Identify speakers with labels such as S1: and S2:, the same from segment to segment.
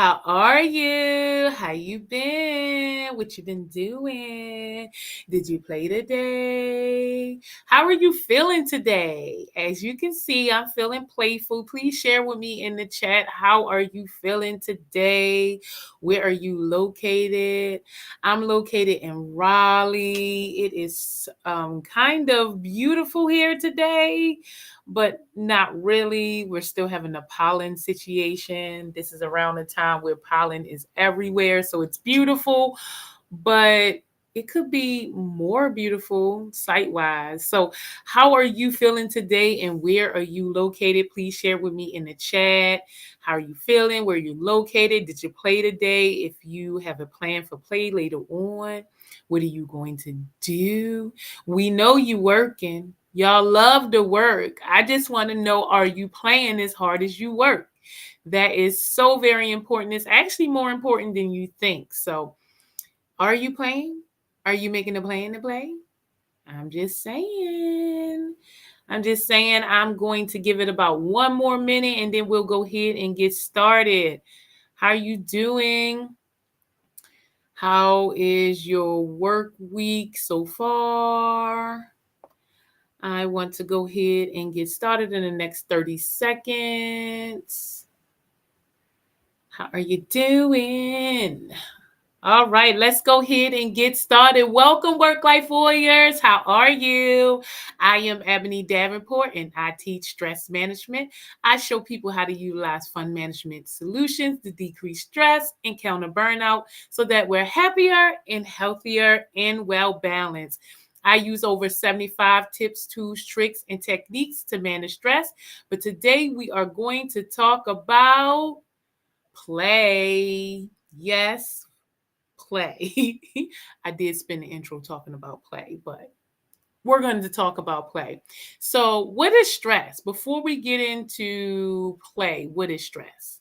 S1: How are you? How you been? What you been doing? Did you play today? How are you feeling today? As you can see, I'm feeling playful. Please share with me in the chat. How are you feeling today? Where are you located? I'm located in Raleigh. It is kind of beautiful here today, but not really. We're still having a pollen situation. This is around the time where pollen is everywhere, so it's beautiful, but it could be more beautiful site-wise. So how are you feeling today and where are you located? Please share with me in the chat. How are you feeling? Where are you located? Did you play today? If you have a plan for play later on, what are you going to do? We know you working. Y'all love to work. I just want to know, are you playing as hard as you work? That is so very important. It's actually more important than you think. So, are you playing? Are you making a plan to play? I'm just saying. I'm going to give it about one more minute and then we'll go ahead and get started. How are you doing? How is your work week so far? I want to go ahead and get started in the next 30 seconds. How are you doing? All right, let's go ahead and get started. Welcome, Work Life Warriors. How are you? I am Ebony Davenport, and I teach stress management. I show people how to utilize fun management solutions to decrease stress and counter burnout so that we're happier and healthier and well-balanced. I use over 75 tips, tools, tricks, and techniques to manage stress. But today we are going to talk about play. Yes, play. I did spend the intro talking about play, but we're going to talk about play. So, what is stress? Before we get into play, what is stress?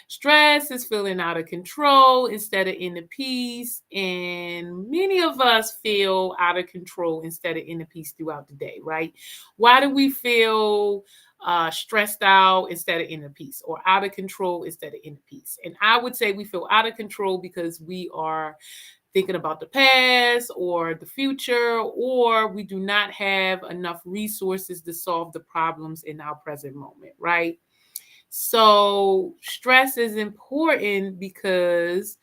S1: Stress is feeling out of control instead of in the peace. And many of us feel out of control instead of in the peace throughout the day, right? Why do we feel stressed out instead of in the peace, or out of control instead of in the peace? And I would say we feel out of control because we are thinking about the past or the future, or we do not have enough resources to solve the problems in our present moment, right? So stress is important because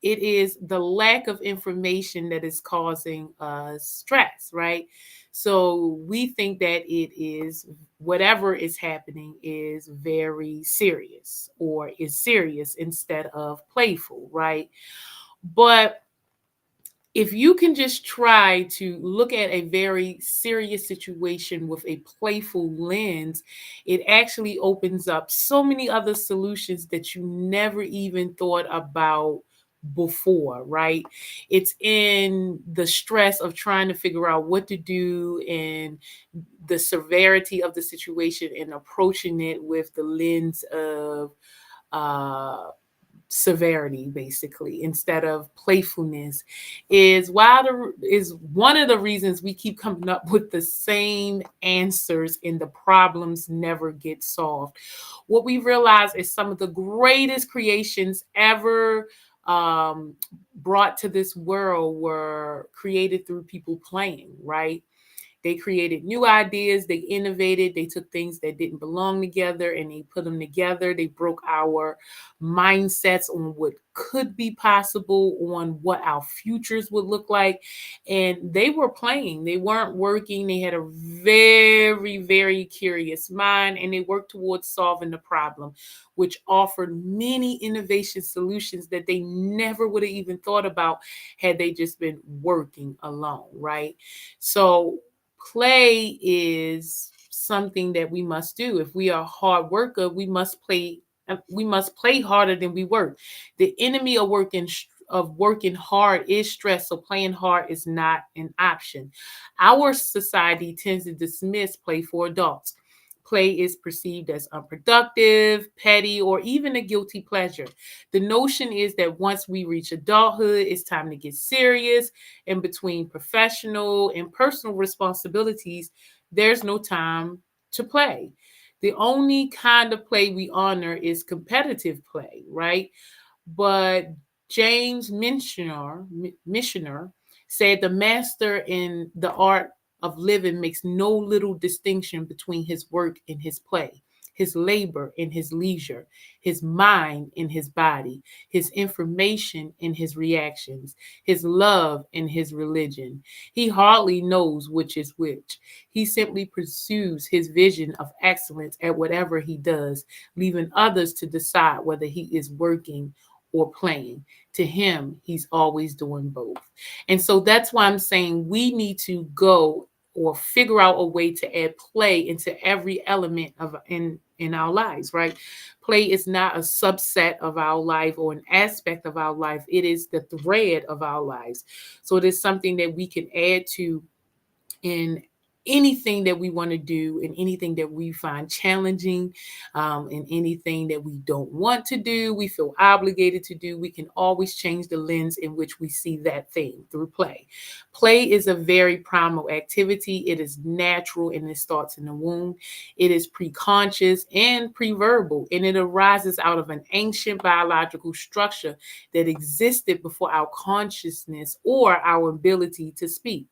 S1: it is the lack of information that is causing us stress, right? So we think that it is whatever is happening is very serious or is serious instead of playful, right? But if you can just try to look at a very serious situation with a playful lens, it actually opens up so many other solutions that you never even thought about before, right? It's in the stress of trying to figure out what to do and the severity of the situation and approaching it with the lens of uh severity, basically, instead of playfulness, is one of the reasons we keep coming up with the same answers and the problems never get solved. What we realize is some of the greatest creations ever brought to this world were created through people playing, right? They created new ideas, they innovated, they took things that didn't belong together and they put them together. They broke our mindsets on what could be possible, on what our futures would look like. And they were playing, they weren't working. They had a very, very curious mind and they worked towards solving the problem, which offered many innovation solutions that they never would have even thought about had they just been working alone, right? So, play is something that we must do. If we are a hard worker, we must play harder than we work. The enemy of working hard is stress, so playing hard is not an option. Our society tends to dismiss play for adults. Play is perceived as unproductive, petty, or even a guilty pleasure. The notion is that once we reach adulthood, it's time to get serious, and between professional and personal responsibilities, there's no time to play. The only kind of play we honor is competitive play, right? But James Missioner said the master in the art of living makes no little distinction between his work and his play, his labor and his leisure, his mind and his body, his information and his reactions, his love and his religion. He hardly knows which is which. He simply pursues his vision of excellence at whatever he does, leaving others to decide whether he is working or playing. To him, he's always doing both. And so that's why I'm saying we need to go or figure out a way to add play into every element of in our lives, right? Play is not a subset of our life or an aspect of our life. It is the thread of our lives. So it is something that we can add to in anything that we want to do and anything that we find challenging, and anything that we don't want to do, we feel obligated to do. We can always change the lens in which we see that thing through play. Play is a very primal activity. It is natural and it starts in the womb. It is preconscious and preverbal, and it arises out of an ancient biological structure that existed before our consciousness or our ability to speak.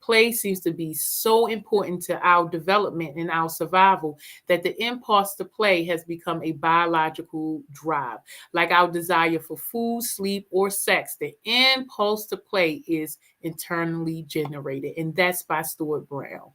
S1: Play seems to be so important to our development and our survival that the impulse to play has become a biological drive. Like our desire for food, sleep, or sex, the impulse to play is internally generated. And that's by Stuart Brown.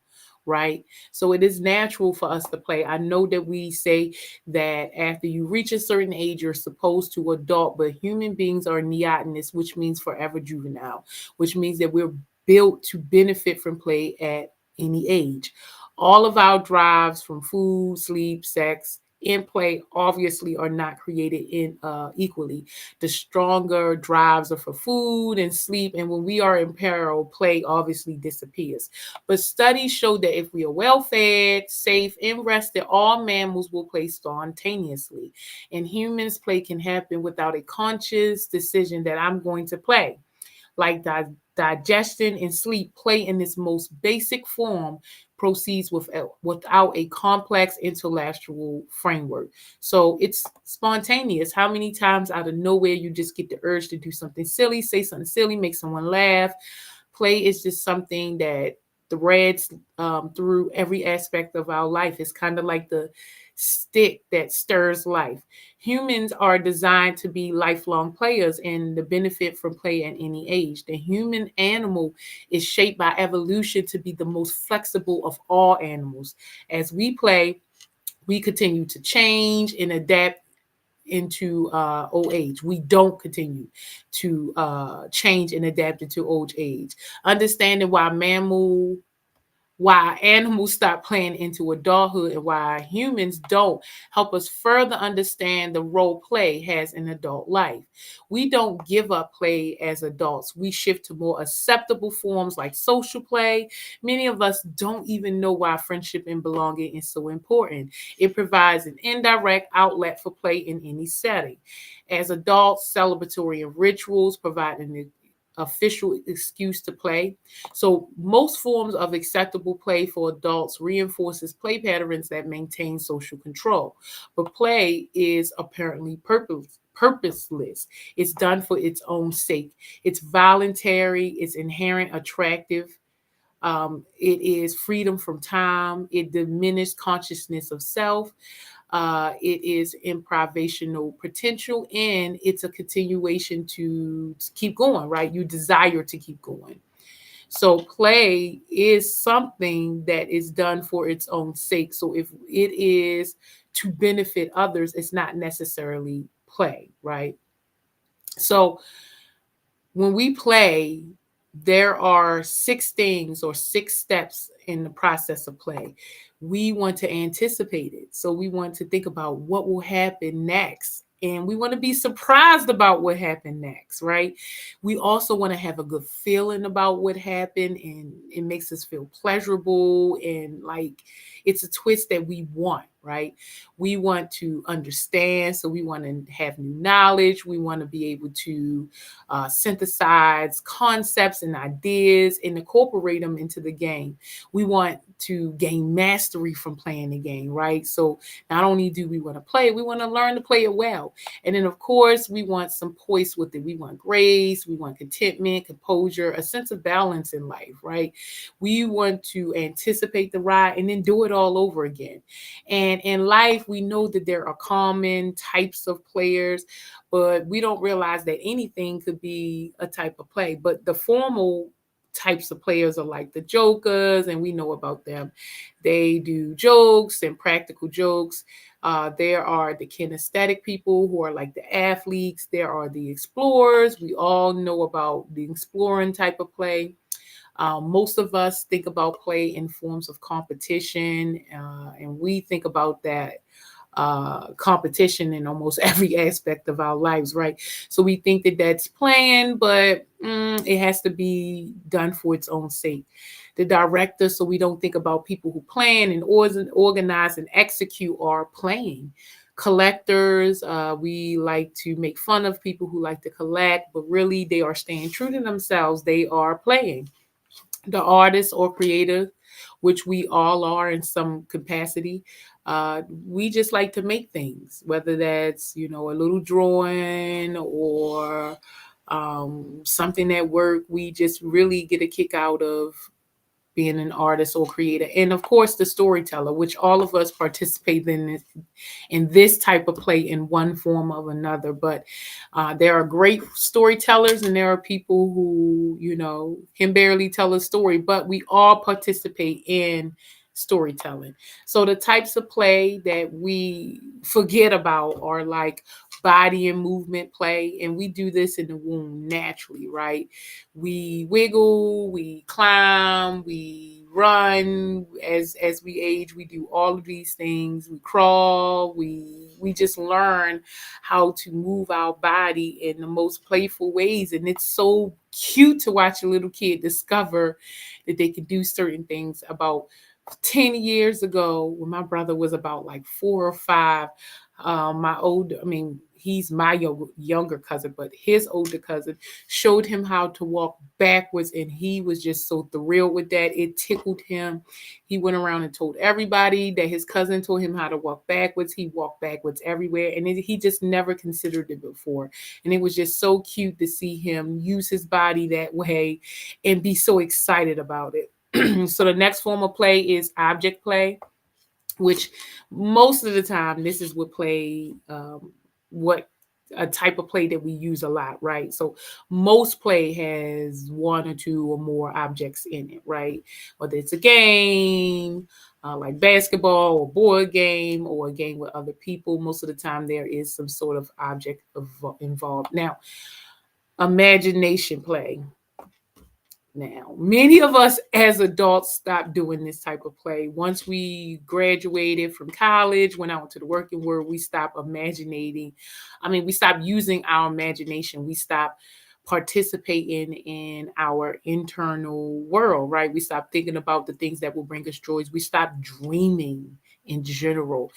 S1: Right? So it is natural for us to play. I know that we say that after you reach a certain age, you're supposed to adult, but human beings are neotenous, which means forever juvenile, which means that we're built to benefit from play at any age. All of our drives from food, sleep, sex, and play obviously are not created in equally. The stronger drives are for food and sleep, and when we are in peril, play obviously disappears. But studies show that if we are well fed, safe, and rested, all mammals will play spontaneously. And humans, play can happen without a conscious decision that I'm going to play. Like digestion and sleep, play in its most basic form proceeds without a complex intellectual framework. So it's spontaneous. How many times out of nowhere you just get the urge to do something silly, say something silly, make someone laugh? Play is just something that threads through every aspect of our life. It's kind of like the stick that stirs life. Humans are designed to be lifelong players and to benefit from play at any age. The human animal is shaped by evolution to be the most flexible of all animals. As we play, we continue to change and adapt into old age. We don't continue to change and adapt into old age. Understanding why animals stop playing into adulthood and why humans don't help us further understand the role play has in adult life. We don't give up play as adults. We shift to more acceptable forms like social play. Many of us don't even know why friendship and belonging is so important. It provides an indirect outlet for play in any setting. As adults, celebratory and rituals provide an official excuse to play. So most forms of acceptable play for adults reinforces play patterns that maintain social control. But play is apparently purposeless. It's done for its own sake. It's voluntary, it's inherent attractive. It is freedom from time. It diminished consciousness of self. It is improvisational potential, and it's a continuation to keep going, right? You desire to keep going. So play is something that is done for its own sake. So if it is to benefit others, it's not necessarily play, right? So when we play, there are 6 things or 6 steps in the process of play. We want to anticipate it. So we want to think about what will happen next. And we want to be surprised about what happened next, right? We also want to have a good feeling about what happened, and it makes us feel pleasurable and like it's a twist that we want. right? We want to understand, so we want to have new knowledge. We want to be able to synthesize concepts and ideas and incorporate them into the game. We want to gain mastery from playing the game, right? So not only do we want to play, we want to learn to play it well. And then, of course, we want some poise with it. We want grace, we want contentment, composure, a sense of balance in life, right? We want to anticipate the ride and then do it all over again. And in life, we know that there are common types of players, but we don't realize that anything could be a type of play. But the formal types of players are like the jokers, and we know about them. They do jokes and practical jokes. There are the kinesthetic people who are like the athletes. There are the explorers. We all know about the exploring type of play. Most of us think about play in forms of competition, and we think about that competition in almost every aspect of our lives, right? So we think that that's playing, but it has to be done for its own sake. The director, so we don't think about people who plan and organize and execute, are playing. Collectors, we like to make fun of people who like to collect, but really they are staying true to themselves. They are playing. The artist or creative, which we all are in some capacity. We just like to make things, whether that's, a little drawing or something at work. We just really get a kick out of being an artist or creator. And of course, the storyteller, which all of us participate in this type of play in one form or another. But there are great storytellers, and there are people who, can barely tell a story, but we all participate in storytelling. So the types of play that we forget about are like body and movement play, and we do this in the womb naturally, right? We wiggle, we climb, we run. As we age, we do all of these things. We crawl, we just learn how to move our body in the most playful ways. And it's so cute to watch a little kid discover that they can do certain things. About 10 years ago, when my brother was about like 4 or 5, he's my younger cousin, but his older cousin showed him how to walk backwards, and he was just so thrilled with that. It tickled him. He went around and told everybody that his cousin told him how to walk backwards. He walked backwards everywhere, and he just never considered it before. And it was just so cute to see him use his body that way and be so excited about it. So the next form of play is object play, which most of the time this is what a type of play that we use a lot, right? So most play has one or two or more objects in it, right? Whether it's a game, like basketball or board game, or a game with other people, most of the time there is some sort of object involved. Now, imagination play. Now, many of us as adults stopped doing this type of play. Once we graduated from college, went out into the working world, we stopped imagining. We stopped using our imagination. We stopped participating in our internal world, right? We stopped thinking about the things that will bring us joys. We stopped dreaming in general.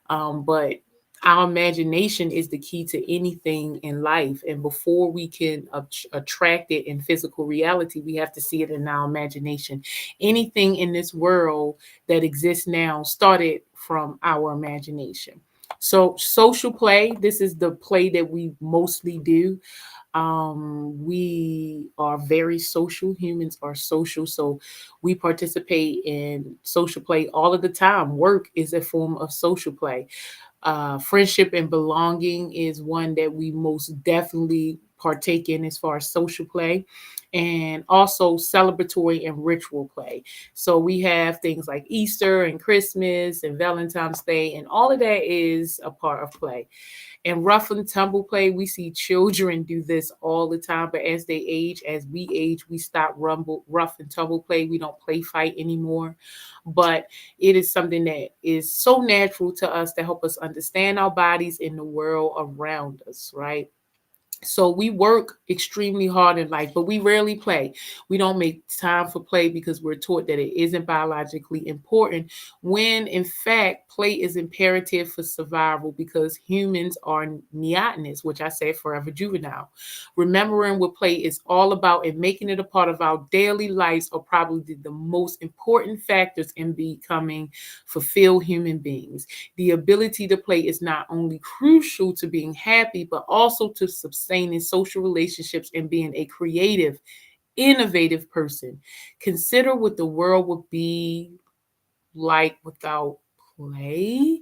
S1: But our imagination is the key to anything in life. And before we can attract it in physical reality, we have to see it in our imagination. Anything in this world that exists now started from our imagination. So, social play, this is the play that we mostly do. We are very social. Humans are social. So we participate in social play all of the time. Work is a form of social play. Friendship and belonging is one that we most definitely partake in as far as social play, and also celebratory and ritual play. So we have things like Easter and Christmas and Valentine's Day, and all of that is a part of play. And rough and tumble play, we see children do this all the time, but as we age, we stop rough and tumble play. We don't play fight anymore. But it is something that is so natural to us to help us understand our bodies in the world around us, right? So we work extremely hard in life, but we rarely play. We don't make time for play because we're taught that it isn't biologically important, when in fact, play is imperative for survival because humans are neotenous, which I said forever juvenile. Remembering what play is all about and making it a part of our daily lives are probably the most important factors in becoming fulfilled human beings. The ability to play is not only crucial to being happy, but also to sustaining social relationships and being a creative, innovative person. Consider what the world would be like without play.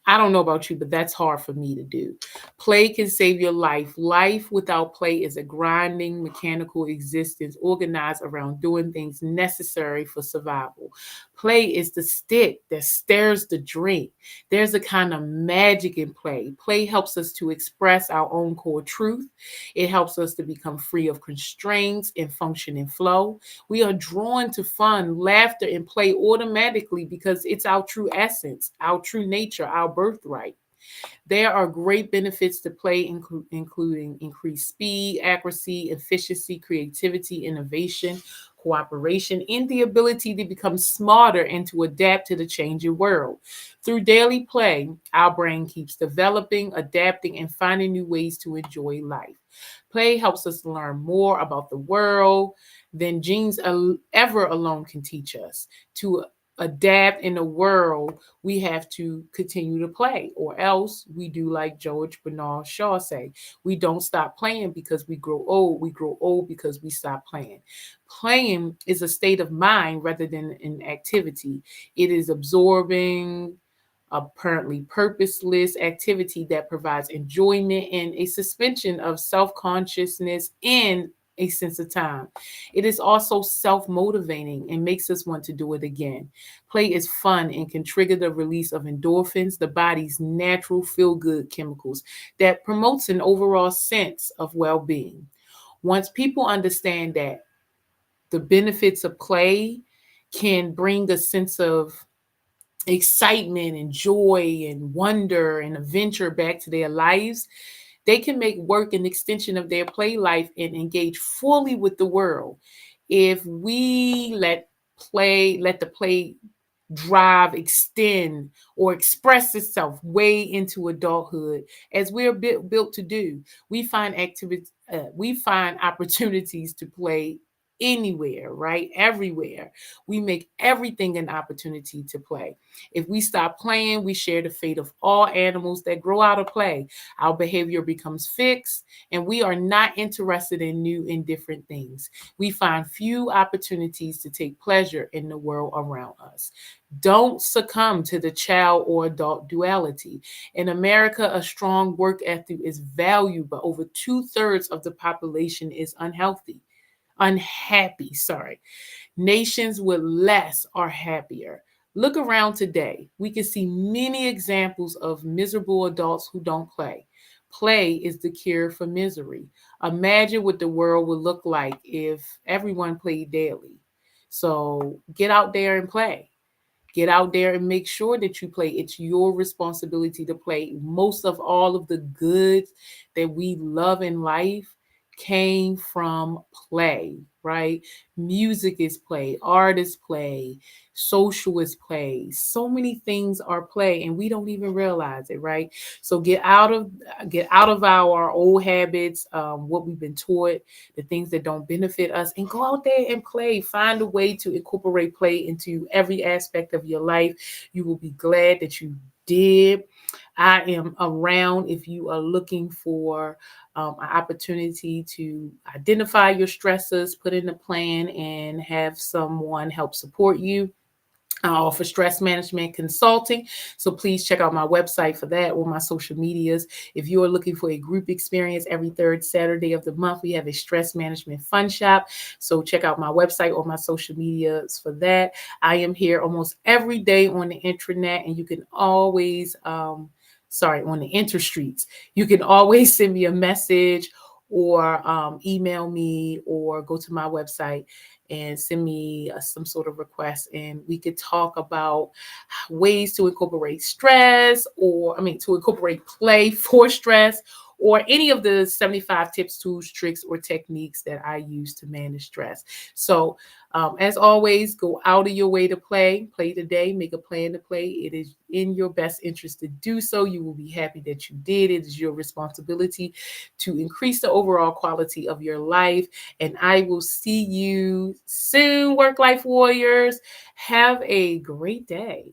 S1: I don't know about you, but that's hard for me to do. Play can save your life. Life without play is a grinding, mechanical existence organized around doing things necessary for survival. Play is the stick that stirs the drink. There's a kind of magic in play. Play helps us to express our own core truth. It helps us to become free of constraints and function in flow. We are drawn to fun, laughter, and play automatically because it's our true essence, our true nature, our birthright. There are great benefits to play, including increased speed, accuracy, efficiency, creativity, innovation, cooperation, and the ability to become smarter and to adapt to the changing world. Through daily play, our brain keeps developing, adapting, and finding new ways to enjoy life. Play helps us learn more about the world than genes ever alone can teach us. To adapt in the world, we have to continue to play, or else we do like George Bernard Shaw say, we don't stop playing because we grow old. We grow old because we stop playing. Playing is a state of mind rather than an activity. It is absorbing, apparently purposeless activity that provides enjoyment and a suspension of self-consciousness and a sense of time. It is also self-motivating and makes us want to do it again. Play is fun and can trigger the release of endorphins, the body's natural feel-good chemicals that promotes an overall sense of well-being. Once people understand that the benefits of play can bring a sense of excitement and joy and wonder and adventure back to their lives, they can make work an extension of their play life and engage fully with the world. If we let the play drive, extend, or express itself way into adulthood, as we're built to do, we find opportunities to play anywhere, right? Everywhere. We make everything an opportunity to play. If we stop playing, we share the fate of all animals that grow out of play. Our behavior becomes fixed, and we are not interested in new and different things. We find few opportunities to take pleasure in the world around us. Don't succumb to the child or adult duality. In America, a strong work ethic is valued, but over two-thirds of the population is unhappy. Sorry. Nations with less are happier. Look around today. We can see many examples of miserable adults who don't play. Play is the cure for misery. Imagine what the world would look like if everyone played daily. So get out there and play. Get out there and make sure that you play. It's your responsibility to play. Most of all of the goods that we love in life came from play, right? Music is play, art is play, social is play. So many things are play and we don't even realize it, right? So get out of our old habits, what we've been taught, the things that don't benefit us, and go out there and play. Find a way to incorporate play into every aspect of your life. You will be glad that you did. I am around if you are looking for an opportunity to identify your stressors, put in a plan, and have someone help support you. I offer stress management consulting. So please check out my website for that or my social medias. If you are looking for a group experience every third Saturday of the month, we have a stress management fun shop. So check out my website or my social medias for that. I am here almost every day on the intranet, and you can always, on the interstreets, you can always send me a message or email me or go to my website and send me some sort of request, and we could talk about ways to incorporate to incorporate play for stress, or any of the 75 tips, tools, tricks, or techniques that I use to manage stress. So, as always, go out of your way to play. Play today, make a plan to play. It is in your best interest to do so. You will be happy that you did. It is your responsibility to increase the overall quality of your life. And I will see you soon, work life warriors. Have a great day.